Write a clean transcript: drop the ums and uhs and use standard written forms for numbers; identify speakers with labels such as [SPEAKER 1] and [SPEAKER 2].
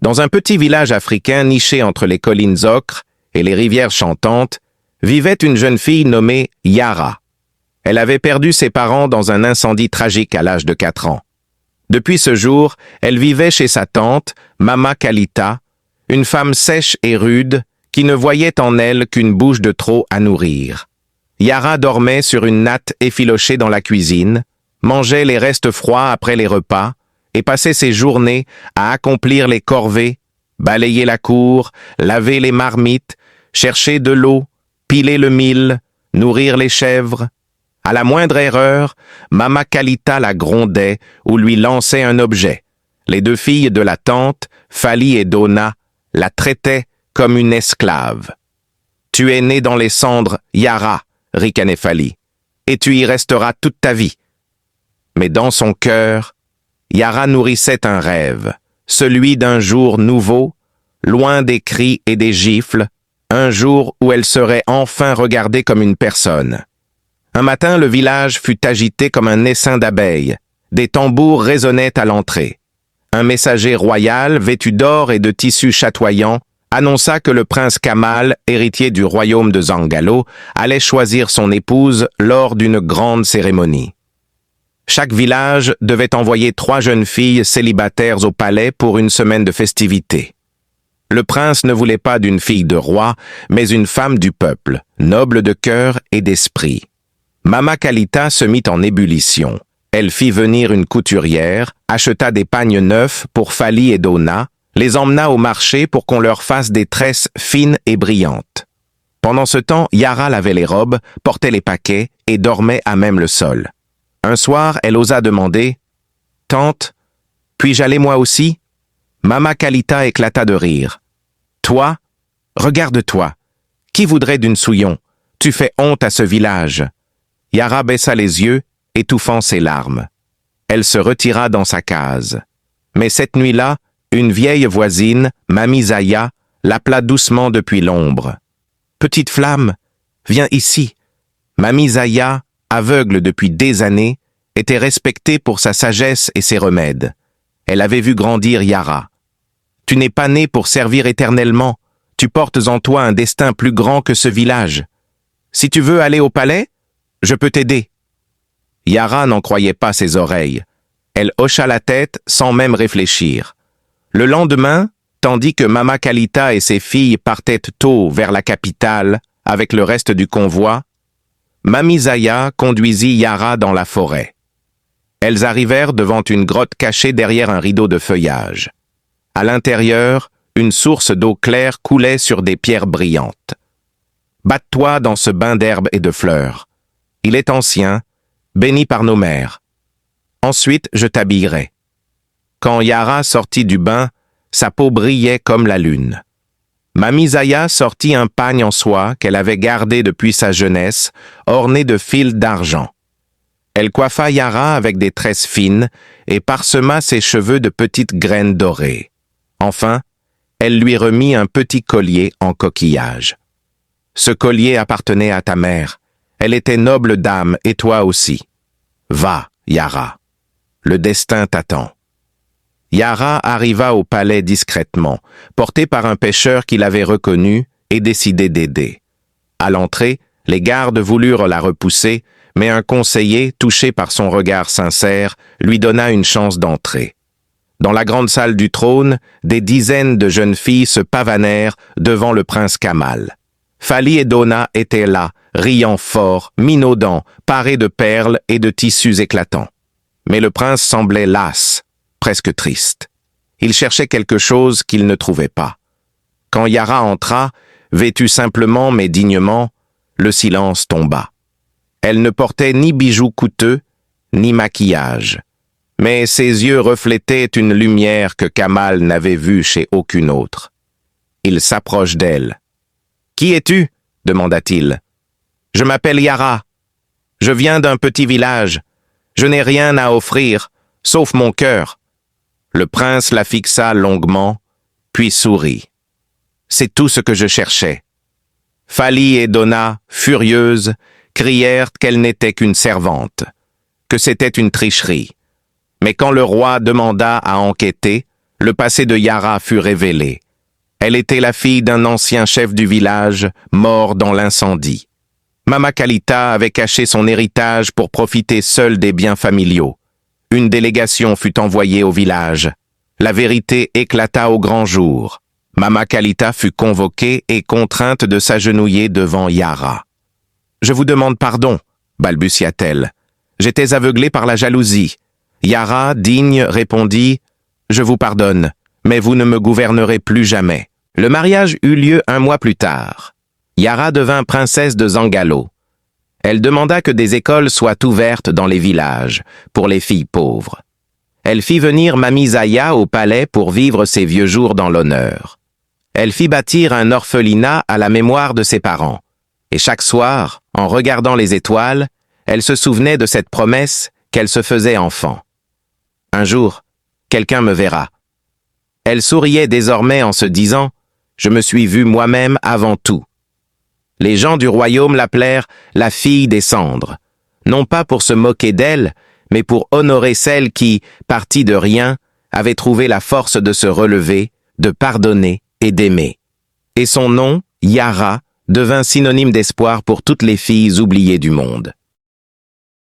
[SPEAKER 1] Dans un petit village africain niché entre les collines ocres et les rivières chantantes, vivait une jeune fille nommée Yara. Elle avait perdu ses parents dans un incendie tragique à l'âge de 4 ans. Depuis ce jour, elle vivait chez sa tante, Mama Kalita, une femme sèche et rude qui ne voyait en elle qu'une bouche de trop à nourrir. Yara dormait sur une natte effilochée dans la cuisine, mangeait les restes froids après les repas et passait ses journées à accomplir les corvées, balayer la cour, laver les marmites, chercher de l'eau, piler le mil, nourrir les chèvres. À la moindre erreur, Mama Kalita la grondait ou lui lançait un objet. Les 2 filles de la tante, Fali et Dona, la traitaient comme une esclave. « Tu es née dans les cendres, Yara », ricanait Fali, « et tu y resteras toute ta vie. » Mais dans son cœur, Yara nourrissait un rêve, celui d'un jour nouveau, loin des cris et des gifles, un jour où elle serait enfin regardée comme une personne. Un matin, le village fut agité comme un essaim d'abeilles. Des tambours résonnaient à l'entrée. Un messager royal, vêtu d'or et de tissus chatoyants, annonça que le prince Kamal, héritier du royaume de Zangalo, allait choisir son épouse lors d'une grande cérémonie. Chaque village devait envoyer 3 jeunes filles célibataires au palais pour une semaine de festivités. Le prince ne voulait pas d'une fille de roi, mais une femme du peuple, noble de cœur et d'esprit. Mama Kalita se mit en ébullition. Elle fit venir une couturière, acheta des pagnes neufs pour Fali et Dona, les emmena au marché pour qu'on leur fasse des tresses fines et brillantes. Pendant ce temps, Yara lavait les robes, portait les paquets et dormait à même le sol. Un soir, elle osa demander « Tante, puis-je aller moi aussi ?» Mama Kalita éclata de rire. « Toi? Regarde-toi. Qui voudrait d'une souillon? Tu fais honte à ce village. » Yara baissa les yeux, étouffant ses larmes. Elle se retira dans sa case. Mais cette nuit-là, une vieille voisine, Mamie Zaya, l'appela doucement depuis l'ombre. « Petite flamme, viens ici. » Mamie Zaya, aveugle depuis des années, était respectée pour sa sagesse et ses remèdes. Elle avait vu grandir Yara. « Tu n'es pas née pour servir éternellement. Tu portes en toi un destin plus grand que ce village. Si tu veux aller au palais, je peux t'aider. » Yara n'en croyait pas ses oreilles. Elle hocha la tête sans même réfléchir. Le lendemain, tandis que Mama Kalita et ses filles partaient tôt vers la capitale avec le reste du convoi, Mamie Zaya conduisit Yara dans la forêt. Elles arrivèrent devant une grotte cachée derrière un rideau de feuillage. À l'intérieur, une source d'eau claire coulait sur des pierres brillantes. « Batte-toi dans ce bain d'herbes et de fleurs. Il est ancien, béni par nos mères. Ensuite, je t'habillerai. » Quand Yara sortit du bain, sa peau brillait comme la lune. Mamie Zaya sortit un pagne en soie qu'elle avait gardé depuis sa jeunesse, orné de fils d'argent. Elle coiffa Yara avec des tresses fines et parsema ses cheveux de petites graines dorées. Enfin, elle lui remit un petit collier en coquillage. « Ce collier appartenait à ta mère. Elle était noble dame et toi aussi. Va, Yara. Le destin t'attend. » Yara arriva au palais discrètement, portée par un pêcheur qui l'avait reconnue et décidé d'aider. À l'entrée, les gardes voulurent la repousser, mais un conseiller, touché par son regard sincère, lui donna une chance d'entrer. Dans la grande salle du trône, des dizaines de jeunes filles se pavanèrent devant le prince Kamal. Fali et Dona étaient là, riant fort, minaudant, parés de perles et de tissus éclatants. Mais le prince semblait las, presque triste. Il cherchait quelque chose qu'il ne trouvait pas. Quand Yara entra, vêtue simplement mais dignement, le silence tomba. Elle ne portait ni bijoux coûteux, ni maquillage. Mais ses yeux reflétaient une lumière que Kamal n'avait vue chez aucune autre. Il s'approche d'elle. « Qui es-tu » demanda-t-il. « Je m'appelle Yara. Je viens d'un petit village. Je n'ai rien à offrir, sauf mon cœur. » Le prince la fixa longuement, puis sourit. « C'est tout ce que je cherchais. » Fali et Dona, furieuses, crièrent qu'elle n'était qu'une servante, que c'était une tricherie. Mais quand le roi demanda à enquêter, le passé de Yara fut révélé. Elle était la fille d'un ancien chef du village, mort dans l'incendie. Mama Kalita avait caché son héritage pour profiter seule des biens familiaux. Une délégation fut envoyée au village. La vérité éclata au grand jour. Mama Kalita fut convoquée et contrainte de s'agenouiller devant Yara. « Je vous demande pardon, » balbutia-t-elle. « J'étais aveuglée par la jalousie. » Yara, digne, répondit « Je vous pardonne, mais vous ne me gouvernerez plus jamais. » Le mariage eut lieu 1 mois plus tard. Yara devint princesse de Zangalo. Elle demanda que des écoles soient ouvertes dans les villages, pour les filles pauvres. Elle fit venir Mami Zaya au palais pour vivre ses vieux jours dans l'honneur. Elle fit bâtir un orphelinat à la mémoire de ses parents. Et chaque soir, en regardant les étoiles, elle se souvenait de cette promesse qu'elle se faisait enfant. Un jour, quelqu'un me verra. Elle souriait désormais en se disant « Je me suis vue moi-même avant tout ». Les gens du royaume l'appelèrent la fille des cendres, non pas pour se moquer d'elle, mais pour honorer celle qui, partie de rien, avait trouvé la force de se relever, de pardonner et d'aimer. Et son nom, Yara, devint synonyme d'espoir pour toutes les filles oubliées du monde.